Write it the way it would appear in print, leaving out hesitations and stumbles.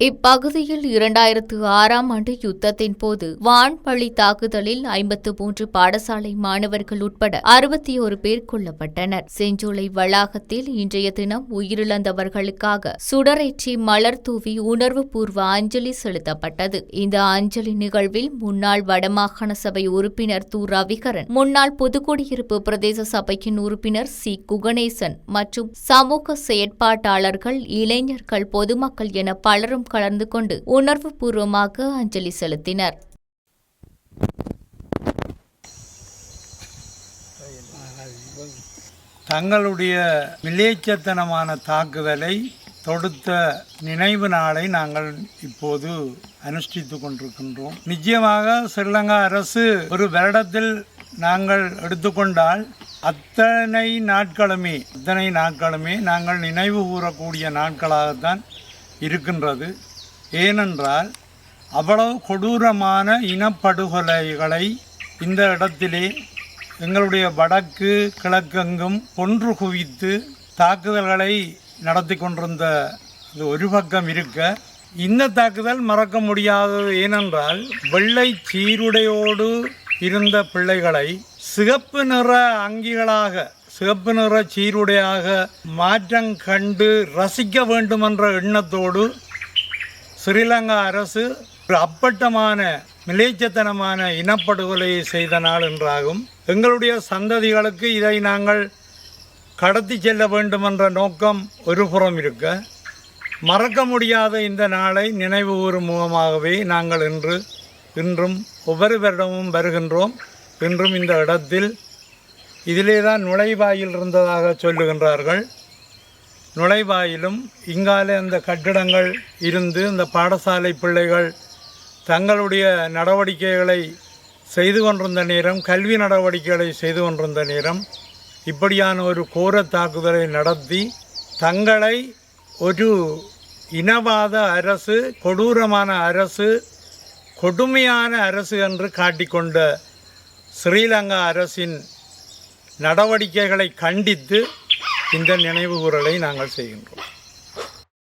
இப்பகுதியில் 2006ஆம் ஆண்டு யுத்தத்தின் போது வான்வழி தாக்குதலில் 53 பாடசாலை மாணவர்கள் உட்பட 61 பேர் கொல்லப்பட்டனர். செஞ்சோலை வளாகத்தில் இன்றைய தினம் உயிரிழந்தவர்களுக்காக சுடரேற்றி மலர் தூவி உணர்வுபூர்வ அஞ்சலி செலுத்தப்பட்டது. இந்த அஞ்சலி நிகழ்வில் முன்னாள் வடமாகாண சபை உறுப்பினர் து. ரவிகரன், முன்னாள் புதுக்குடியிருப்பு பிரதேச சபையின் உறுப்பினர் சி. குகணேசன் மற்றும் சமூக செயற்பாட்டாளர்கள், இளைஞர்கள், பொதுமக்கள் என பலரும் கலந்து கொண்டு உணர்வுபூர்வமாக அஞ்சலி செலுத்தினர். தங்களுடைய மிலேச்சத்தனமான தாக்குதலை தொடுத்த நினைவு நாளை நாங்கள் இப்போது அனுஷ்டித்துக் கொண்டிருக்கின்றோம். நிச்சயமாக ஸ்ரீலங்கா அரசு ஒரு வருடத்தில் நாங்கள் எடுத்துக்கொண்டால் அத்தனை நாட்களுமே நாங்கள் நினைவு கூறக்கூடிய நாட்களாகத்தான் இருக்கின்றது. ஏனென்றால் அவ்வளவு கொடூரமான இனப்படுகொலைகளை இந்த இடத்திலே எங்களுடைய வடக்கு கிழக்கெங்கும் கொன்று குவித்து தாக்குதல்களை நடத்தி கொண்டிருந்த ஒரு பக்கம் இருக்க, இந்த தாக்குதல் மறக்க முடியாதது. ஏனென்றால் வெள்ளை சீருடையோடு இருந்த பிள்ளைகளை சிகப்பு நிற அங்கிகளாக, சிவப்பு நிற சீருடையாக மாற்றம் கண்டு ரசிக்க வேண்டும் என்ற எண்ணத்தோடு ஸ்ரீலங்கா அரசு ஒரு அப்பட்டமான மிலேச்சத்தனமான இனப்படுகொலையை செய்த நாள் என்றாகும். எங்களுடைய சந்ததிகளுக்கு இதை நாங்கள் கடத்தி செல்ல வேண்டும் என்ற நோக்கம் ஒரு புறம் இருக்க, மறக்க முடியாத இந்த நாளை நினைவு கூறும் முகமாகவே நாங்கள் இன்றும் ஒவ்வொரு வருடமும் வருகின்றோம். இன்றும் இந்த இடத்தில் இதிலே தான் நுழைவாயில் இருந்ததாக சொல்லுகின்றார்கள். நுழைவாயிலும் இங்காலே அந்த கட்டிடங்கள் இருந்து இந்த பாடசாலை பிள்ளைகள் தங்களுடைய நடவடிக்கைகளை செய்து கொண்டிருந்த நேரம், கல்வி நடவடிக்கைகளை செய்து கொண்டிருந்த நேரம் இப்படியான ஒரு கோர தாக்குதலை நடத்தி தங்களை ஒரு இனவாத அரசு, கொடூரமான அரசு, கொடுமையான அரசு என்று காட்டிக்கொண்ட ஸ்ரீலங்கா அரசின் நடவடிக்கைகளை கண்டித்து இந்த நினைவுகூறலை நாங்கள் செய்கின்றோம்.